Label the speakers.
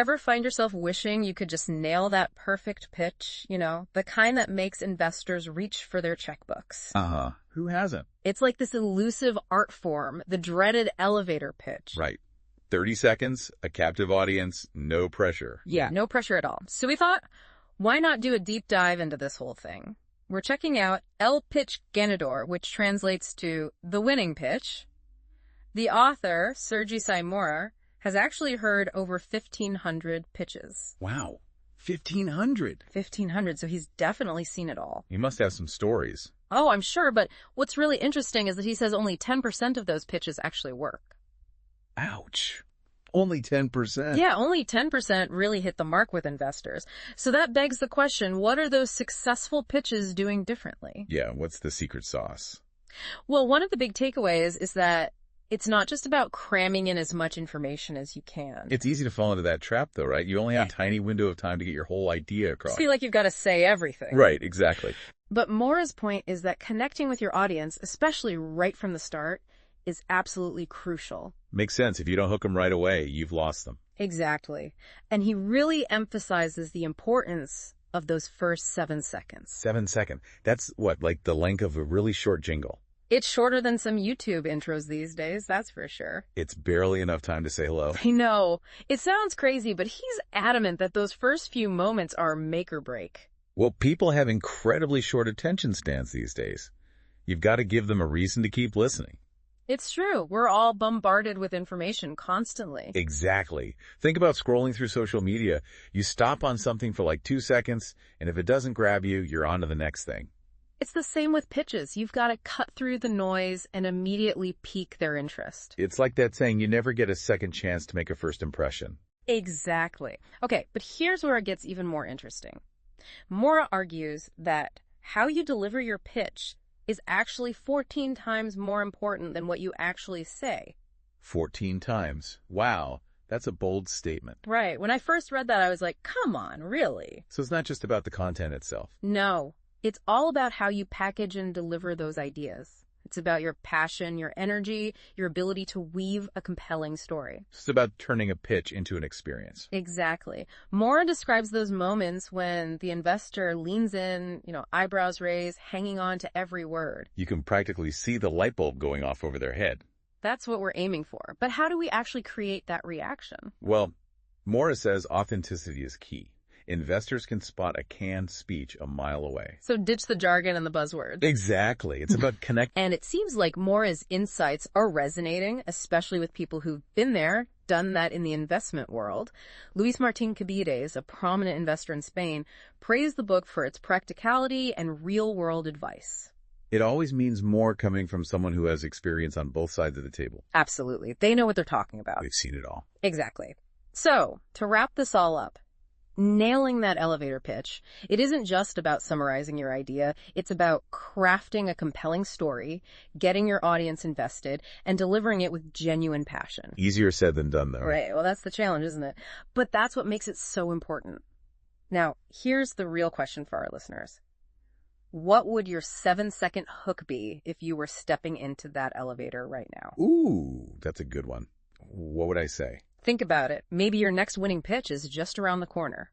Speaker 1: Ever find yourself wishing you could just nail that perfect pitch? The kind that makes investors reach for their checkbooks.
Speaker 2: Uh-huh. Who hasn't?
Speaker 1: It's like this elusive art form, the dreaded elevator pitch.
Speaker 2: Right. 30 seconds, a captive audience, no pressure.
Speaker 1: Yeah, no pressure at all. So we thought, why not do a deep dive into this whole thing? We're checking out El Pitch Ganador, which translates to the winning pitch. The author, Sergi Simora, has actually heard over 1,500 pitches.
Speaker 2: Wow. 1,500?
Speaker 1: 1,500, so he's definitely seen it all.
Speaker 2: He must have some stories.
Speaker 1: Oh, I'm sure, but what's really interesting is that he says only 10% of those pitches actually work.
Speaker 2: Ouch. Only 10%?
Speaker 1: Yeah, only 10% really hit the mark with investors. So that begs the question, what are those successful pitches doing differently?
Speaker 2: Yeah, what's the secret sauce?
Speaker 1: Well, one of the big takeaways is that it's not just about cramming in as much information as you can.
Speaker 2: It's easy to fall into that trap, though, right? You only have a tiny window of time to get your whole idea across.
Speaker 1: I feel like you've got to say everything.
Speaker 2: Right, exactly.
Speaker 1: But Mora's point is that connecting with your audience, especially right from the start, is absolutely crucial.
Speaker 2: Makes sense. If you don't hook them right away, you've lost them.
Speaker 1: Exactly. And he really emphasizes the importance of those first 7 seconds.
Speaker 2: 7 seconds. That's what, like the length of a really short jingle?
Speaker 1: It's shorter than some YouTube intros these days, that's for sure.
Speaker 2: It's barely enough time to say hello.
Speaker 1: I know. It sounds crazy, but he's adamant that those first few moments are make or break.
Speaker 2: Well, people have incredibly short attention spans these days. You've got to give them a reason to keep listening.
Speaker 1: It's true. We're all bombarded with information constantly.
Speaker 2: Exactly. Think about scrolling through social media. You stop on something for like 2 seconds, and if it doesn't grab you, you're on to the next thing.
Speaker 1: It's the same with pitches. You've got to cut through the noise and immediately pique their interest.
Speaker 2: It's like that saying, you never get a second chance to make a first impression.
Speaker 1: Exactly. Okay, but here's where it gets even more interesting. Mora argues that how you deliver your pitch is actually 14 times more important than what you actually say.
Speaker 2: 14 times. Wow, that's a bold statement.
Speaker 1: Right. When I first read that, I was like, come on, really?
Speaker 2: So it's not just about the content itself.
Speaker 1: No, it's all about how you package and deliver those ideas. It's about your passion, your energy, your ability to weave a compelling story.
Speaker 2: It's about turning a pitch into an experience.
Speaker 1: Exactly. Mora describes those moments when the investor leans in, eyebrows raised, hanging on to every word.
Speaker 2: You can practically see the light bulb going off over their head.
Speaker 1: That's what we're aiming for. But how do we actually create that reaction?
Speaker 2: Well, Mora says authenticity is key. Investors can spot a canned speech a mile away.
Speaker 1: So ditch the jargon and the buzzwords.
Speaker 2: Exactly. It's about connecting.
Speaker 1: And it seems like Mora's insights are resonating, especially with people who've been there, done that in the investment world. Luis Martín Cabides, a prominent investor in Spain, praised the book for its practicality and real-world advice.
Speaker 2: It always means more coming from someone who has experience on both sides of the table.
Speaker 1: Absolutely. They know what they're talking about.
Speaker 2: They've seen it all.
Speaker 1: Exactly. So, to wrap this all up, nailing that elevator pitch, it isn't just about summarizing your idea. It's about crafting a compelling story, getting your audience invested, and delivering it with genuine passion.
Speaker 2: Easier said than done, though.
Speaker 1: Right. Well, that's the challenge, isn't it? But that's what makes it so important. Now, here's the real question for our listeners. What would your 7-second hook be if you were stepping into that elevator right now?
Speaker 2: Ooh, that's a good one. What would I say?
Speaker 1: Think about it. Maybe your next winning pitch is just around the corner.